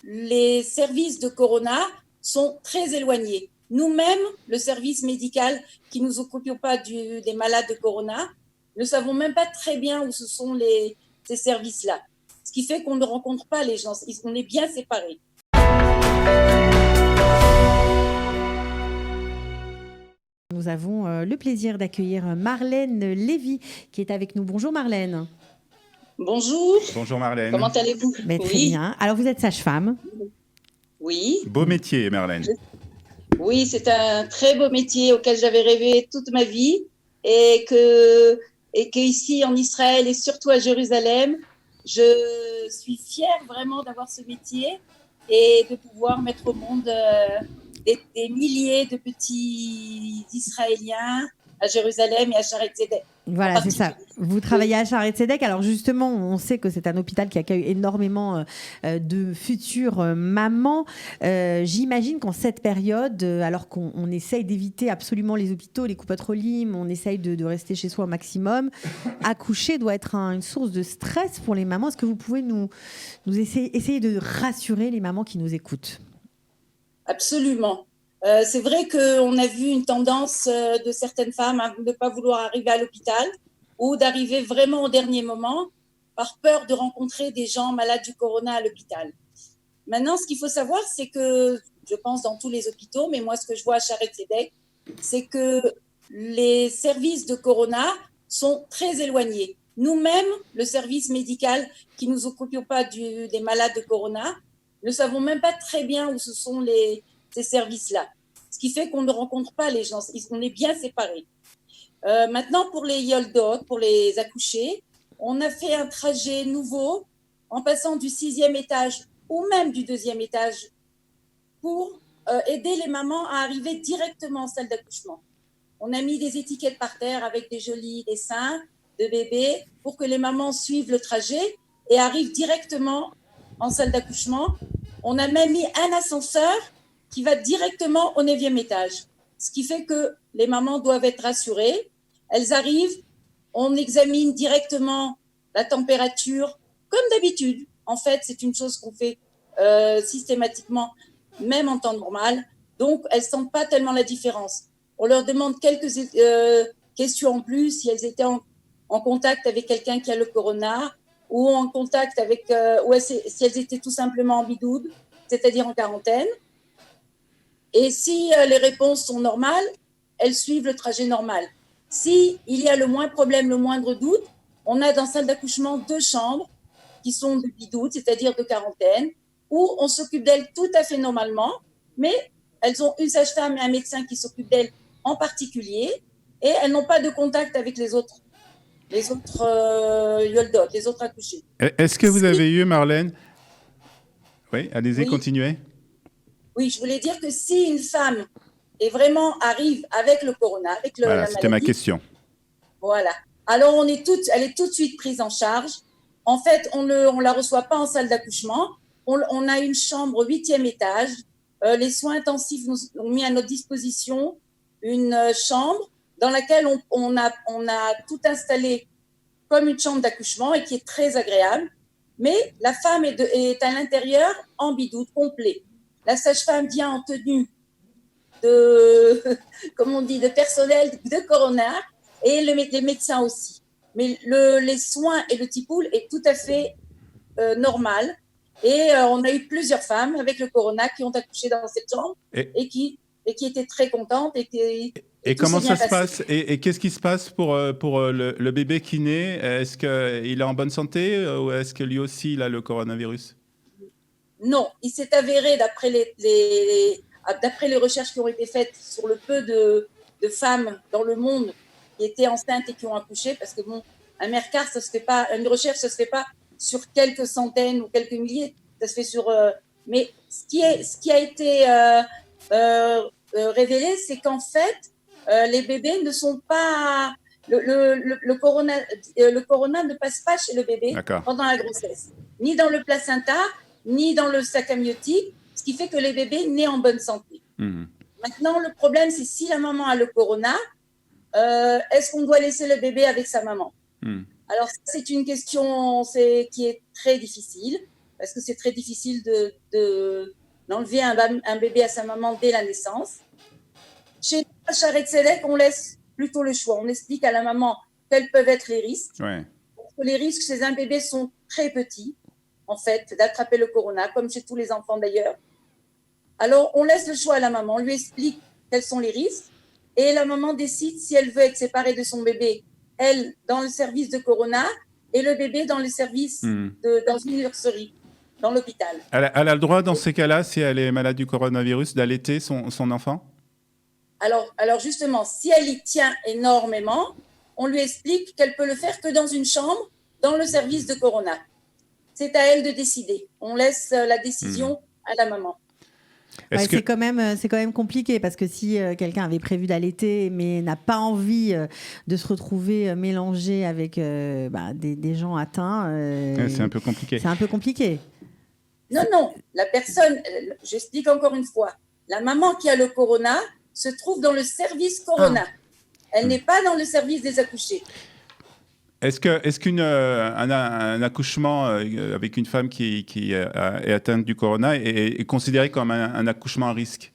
les services de Corona sont très éloignés. Nous-mêmes, le service médical qui nous occupons pas des malades de Corona, ne savons même pas très bien où ce sont ces services-là. Ce qui fait qu'on ne rencontre pas les gens, on est bien séparés. Nous avons le plaisir d'accueillir Marlène Lévy qui est avec nous. Bonjour Marlène. Bonjour. Bonjour Marlène. Comment allez-vous? Très bien. Alors vous êtes sage-femme. Oui. Beau métier Marlène. Oui, c'est un très beau métier auquel j'avais rêvé toute ma vie et que ici en Israël et surtout à Jérusalem, je suis fière vraiment d'avoir ce métier et de pouvoir mettre au monde des milliers de petits Israéliens à Jérusalem et à Shaare Zedek. Voilà, c'est ça. Vous travaillez à Shaare Zedek. Alors justement, on sait que c'est un hôpital qui accueille énormément de futures mamans. J'imagine qu'en cette période, alors qu'on essaye d'éviter absolument les hôpitaux, les coupes patronymes, on essaye de rester chez soi au maximum, accoucher doit être une source de stress pour les mamans. Est-ce que vous pouvez nous essayer de rassurer les mamans qui nous écoutent? Absolument. C'est vrai qu'on a vu une tendance de certaines femmes à ne pas vouloir arriver à l'hôpital ou d'arriver vraiment au dernier moment par peur de rencontrer des gens malades du corona à l'hôpital. Maintenant, ce qu'il faut savoir, c'est que, je pense dans tous les hôpitaux, mais moi ce que je vois à Shaare Zedek, c'est que les services de corona sont très éloignés. Nous-mêmes, le service médical qui nous occupons pas des malades de corona, ne savons même pas très bien où ce sont ces services-là. Ce qui fait qu'on ne rencontre pas les gens, on est bien séparés. Maintenant, pour les yoldot, pour les accouchés, on a fait un trajet nouveau en passant du 6e étage ou même du 2e étage pour aider les mamans à arriver directement en salle d'accouchement. On a mis des étiquettes par terre avec des jolis dessins de bébés pour que les mamans suivent le trajet et arrivent directement en salle d'accouchement. On a même mis un ascenseur qui va directement au 9e étage. Ce qui fait que les mamans doivent être rassurées. Elles arrivent, on examine directement la température, comme d'habitude. En fait, c'est une chose qu'on fait systématiquement, même en temps normal. Donc, elles ne sentent pas tellement la différence. On leur demande quelques questions en plus, si elles étaient en contact avec quelqu'un qui a le corona, ou en contact avec, si elles étaient tout simplement en bidoude, c'est-à-dire en quarantaine. Et si les réponses sont normales, elles suivent le trajet normal. Si il y a le moindre doute, on a dans la salle d'accouchement 2 chambres qui sont de bidoude, c'est-à-dire de quarantaine, où on s'occupe d'elles tout à fait normalement, mais elles ont une sage-femme et un médecin qui s'occupent d'elles en particulier, et elles n'ont pas de contact avec les autres yoldot, les autres accouchés. Est-ce que vous avez eu, Marlène? Oui, allez-y, oui. Continuez. Oui, je voulais dire que si une femme arrive avec le corona, avec voilà, la maladie, c'était ma question. Voilà. Alors, elle est tout de suite prise en charge. En fait, on la reçoit pas en salle d'accouchement. On a une chambre au 8e étage. Les soins intensifs nous ont mis à notre disposition une chambre dans laquelle on a tout installé comme une chambre d'accouchement et qui est très agréable. Mais la femme est à l'intérieur en bidoute complet. La sage-femme vient en tenue de personnel de corona et les médecins aussi. Mais les soins et le tipoul est tout à fait normal. Et on a eu plusieurs femmes avec le corona qui ont accouché dans cette chambre et qui étaient très contentes. Et comment ça se passe? Et qu'est-ce qui se passe pour le bébé qui naît? Est-ce qu'il est en bonne santé ou est-ce que lui aussi il a le coronavirus? Non, il s'est avéré, d'après les recherches qui ont été faites sur le peu de femmes dans le monde qui étaient enceintes et qui ont accouché, parce que bon, un mercard, ça se fait pas, une recherche, ça se fait pas sur quelques centaines ou quelques milliers, ça se fait sur. Mais ce qui a été révélé, c'est qu'en fait, les bébés ne sont pas. Le corona ne passe pas chez le bébé pendant la grossesse, ni dans le placenta, ni dans le sac amniotique, ce qui fait que les bébés naissent en bonne santé. Maintenant, le problème, c'est si la maman a le corona, est-ce qu'on doit laisser le bébé avec sa maman? Alors, c'est une question qui est très difficile. parce que c'est très difficile d'enlever un bébé à sa maman dès la naissance. Chez nous, à Shaare Zedek, on laisse plutôt le choix. On explique à la maman quels peuvent être les risques. Ouais. Parce que les risques chez un bébé sont très petits, en fait, d'attraper le corona, comme chez tous les enfants d'ailleurs. Alors, on laisse le choix à la maman, on lui explique quels sont les risques, et la maman décide si elle veut être séparée de son bébé, elle, dans le service de corona, et le bébé dans le service dans une nurserie, dans l'hôpital. Elle a le droit, dans ces cas-là, si elle est malade du coronavirus, d'allaiter son enfant ? Alors justement, si elle y tient énormément, on lui explique qu'elle peut le faire que dans une chambre, dans le service de corona. C'est à elle de décider. On laisse la décision à la maman. Ouais, c'est quand même compliqué parce que si quelqu'un avait prévu d'allaiter mais n'a pas envie de se retrouver mélangé avec des gens atteints, c'est un peu compliqué. C'est un peu compliqué. Non, la personne, j'explique encore une fois, la maman qui a le corona se trouve dans le service corona. Elle n'est pas dans le service des accouchés. Est-ce qu'un accouchement avec une femme qui est atteinte du corona est considéré comme un accouchement à risque ?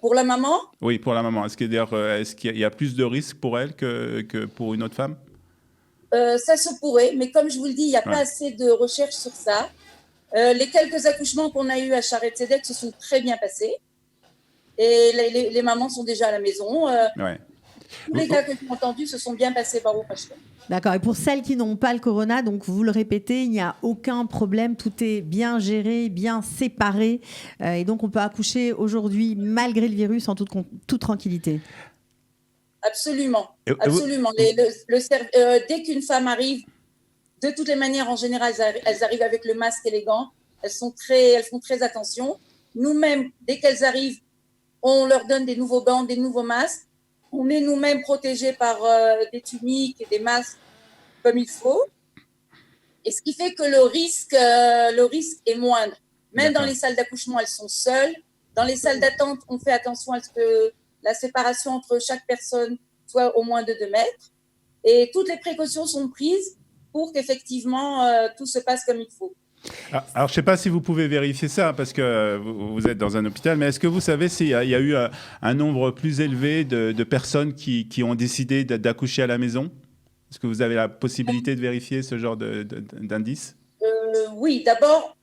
Pour la maman ? Oui, pour la maman. Est-ce qu'il y a plus de risques pour elle que pour une autre femme ? Ça se pourrait, mais comme je vous le dis, il n'y a pas assez de recherches sur ça. Les quelques accouchements qu'on a eus à Shaare Zedek se sont très bien passés. Et les mamans sont déjà à la maison. Tous les cas que j'ai entendus se sont bien passés par Hashem. D'accord. Et pour celles qui n'ont pas le corona, donc vous le répétez, il n'y a aucun problème. Tout est bien géré, bien séparé. Et donc, on peut accoucher aujourd'hui malgré le virus en toute tranquillité. Absolument. Dès qu'une femme arrive, de toutes les manières, en général, elles arrivent avec le masque et les gants. Elles font très attention. Nous-mêmes, dès qu'elles arrivent, on leur donne des nouveaux gants, des nouveaux masques. On est nous-mêmes protégés par des tuniques et des masques comme il faut. Et ce qui fait que le risque est moindre. Même dans les salles d'accouchement, elles sont seules. Dans les salles d'attente, on fait attention à ce que la séparation entre chaque personne soit au moins de 2 mètres. Et toutes les précautions sont prises pour qu'effectivement tout se passe comme il faut. Alors, je ne sais pas si vous pouvez vérifier ça, parce que vous êtes dans un hôpital, mais est-ce que vous savez s'il y a eu un nombre plus élevé de personnes qui ont décidé d'accoucher à la maison ? Est-ce que vous avez la possibilité de vérifier ce genre d'indices ? Oui, d'abord,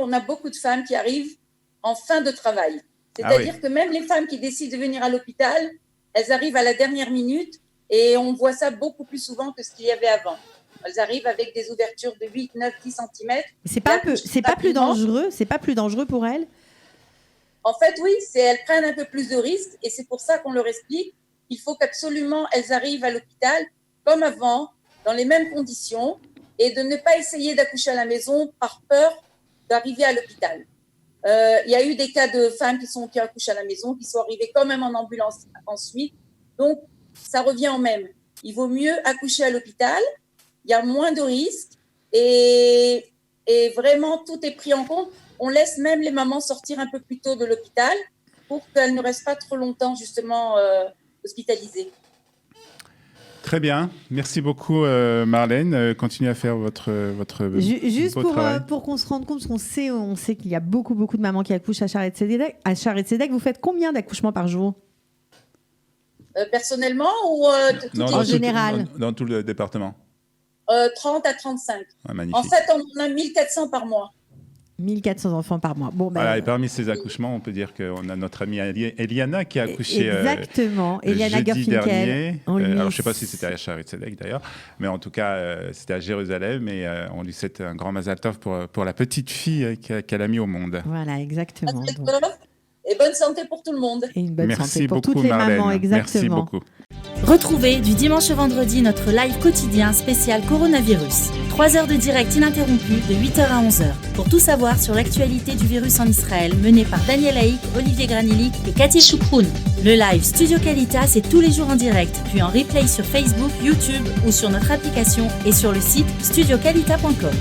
on a beaucoup de femmes qui arrivent en fin de travail. C'est-à-dire que même les femmes qui décident de venir à l'hôpital, elles arrivent à la dernière minute et on voit ça beaucoup plus souvent que ce qu'il y avait avant. Elles arrivent avec des ouvertures de 8, 9, 10 cm. C'est pas plus dangereux pour elles ? En fait, oui, elles prennent un peu plus de risques et c'est pour ça qu'on leur explique qu'il faut qu'absolument elles arrivent à l'hôpital comme avant, dans les mêmes conditions et de ne pas essayer d'accoucher à la maison par peur d'arriver à l'hôpital. Il y a eu des cas de femmes qui accouchent à la maison, qui sont arrivées quand même en ambulance ensuite. Donc, ça revient au même. Il vaut mieux accoucher à l'hôpital. Il y a moins de risques et vraiment, tout est pris en compte. On laisse même les mamans sortir un peu plus tôt de l'hôpital pour qu'elles ne restent pas trop longtemps, justement, hospitalisées. Très bien. Merci beaucoup, Marlène. Continuez à faire votre Juste travail. Pour qu'on se rende compte, parce on sait qu'il y a beaucoup de mamans qui accouchent à Shaare Zedek. À Shaare Zedek, vous faites combien d'accouchements par jour ? Personnellement ou en général ? Dans tout le département. 30 à 35. Ouais, magnifique. En fait, on a 1400 par mois. 1400 enfants par mois. Bon, voilà, et parmi ces accouchements, on peut dire qu'on a notre amie Eliana qui a accouché Eliana jeudi dernier. Alors, je ne sais pas si c'était à Shaare Zedek d'ailleurs, mais en tout cas, c'était à Jérusalem et on lui souhaite un grand Mazal Tov pour la petite fille qu'elle a mis au monde. Voilà, exactement. Et bonne santé pour tout le monde. Et une bonne Merci santé pour beaucoup, toutes les Marlène. mamans, exactement. Merci beaucoup. Retrouvez du dimanche au vendredi notre live quotidien spécial coronavirus. 3 heures de direct ininterrompu de 8h à 11h. Pour tout savoir sur l'actualité du virus en Israël, mené par Daniel Haïk, Olivier Granillic et Cathy Choukroun. Le live Studio Kalita, c'est tous les jours en direct, puis en replay sur Facebook, YouTube ou sur notre application et sur le site studiokalita.com.